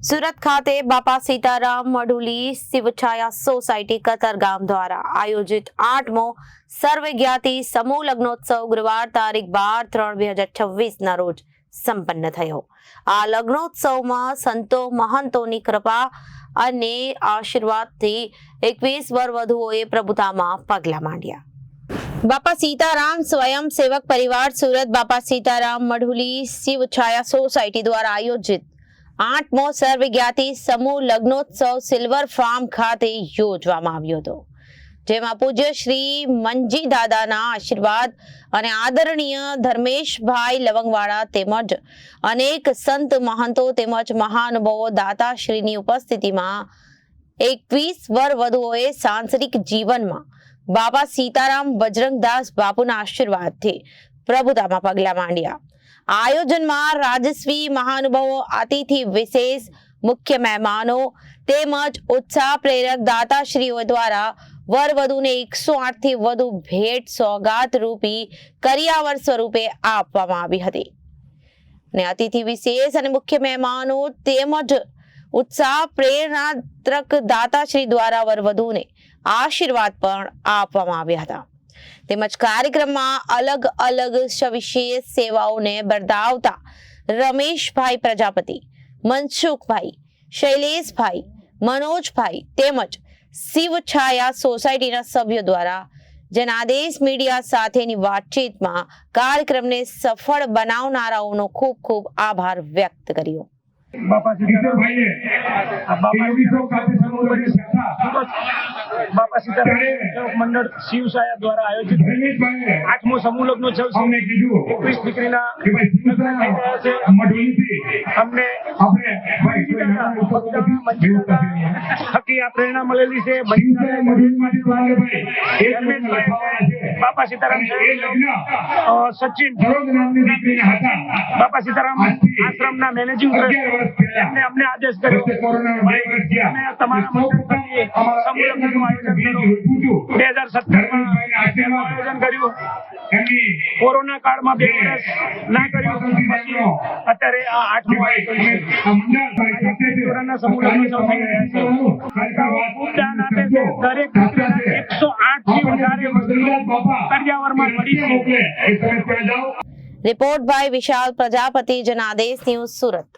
સુરત ખાતે બાપા સીતારામ મઢુલી શિવછાયા સોસાયટી કતારગામ દ્વારા આયોજિત 8મો સર્વજ્ઞાતિ સમૂહ લગ્નોત્સવ ગુરુવાર તારીખ 12/3/2026 ના રોજ સંપન્ન થયો। આ લગ્નોત્સવમાં સંતો મહંતોની કૃપા અને આશીર્વાદથી 21 વરવધુઓએ પ્રભુતામાં પગલાં માંડ્યા। બાપા સીતારામ સ્વયં સેવક પરિવાર સુરત બાપા સીતારામ મઢુલી શિવછાયા સોસાયટી દ્વારા આયોજિત 8મો સર્વજ્ઞાતિ સમૂહ લગ્નોત્સવ સિલ્વર ફાર્મ ખાતે યોજવામાં આવ્યો હતો, જેમાં પૂજ્ય શ્રી મંજી દાદાના આશીર્વાદ અને આદરણીય ધર્મેશભાઈ લવંગવાળા તેમજ અનેક સંત મહંતો તેમજ મહાનુભાવો દાતાશ્રીની ઉપસ્થિતિમાં 21 વરવધુઓએ સાંસારિક જીવનમાં બાબા સીતારામ બજરંગદાસ બાપુના આશીર્વાદથી પ્રભુતામાં પગલાં માંડ્યા। આયોજનમાં રાજસ્વી મહાનુભાવો, અતિથિ વિશેષ, મુખ્ય મહેમાનો તેમજ ઉત્સાહ પ્રેરક દાતાશ્રીઓ દ્વારા વરવધુને 108 થી વધુ ભેટ સોગાત રૂપી કરિયાવર સ્વરૂપે આપવામાં આવી હતી અને અતિથિ વિશેષ અને મુખ્ય મહેમાનો તેમજ ઉત્સાહ પ્રેરણાત્રક દાતાશ્રી દ્વારા વરવધુને આશીર્વાદ પણ આપવામાં આવ્યા હતા। તેમજ કાર્યક્રમમાં અલગ અલગ સવિશેષ સેવાઓને બરદાવતા રમેશભાઈ પ્રજાપતિ, મનસુખભાઈ, શૈલેષભાઈ, મનોજભાઈ તેમજ શિવછાયા સોસાયટીના સભ્યો દ્વારા જનાદેશ મીડિયા સાથેની વાતચીતમાં કાર્યક્રમને સફળ બનાવનારાઓનો ખૂબ ખૂબ આભાર વ્યક્ત કર્યો। बापा सीताराम बापा सीताराम मंडल शिवछाया द्वारा आयोजित 8मो समूह लग्नोत्सव 21 દીકરીના અમને થકી આ પ્રેરણા મળેલી છે। બાપા સીતારામ સચિન બાપા સીતારામ આશ્રમના મેનેજિંગ એમને અમને આદેશ કર્યો અને તમારા મંડળ સમૂહ લગ્નનું આયોજન કર્યું। 2017 માં આયોજન કર્યું। કોરોના કાળમાં 2 વર્ષ ના કર્યું, પછી અત્યારે આ 8મો સમૂહ લગ્નોત્સવ થઈ રહ્યા છે। ખૂબ દાન આપે છે, દરેક 108 થી વધારે કરિયાવરમાં મળી છે। Report by Vishal Prajapati, Janadesh news, Surat.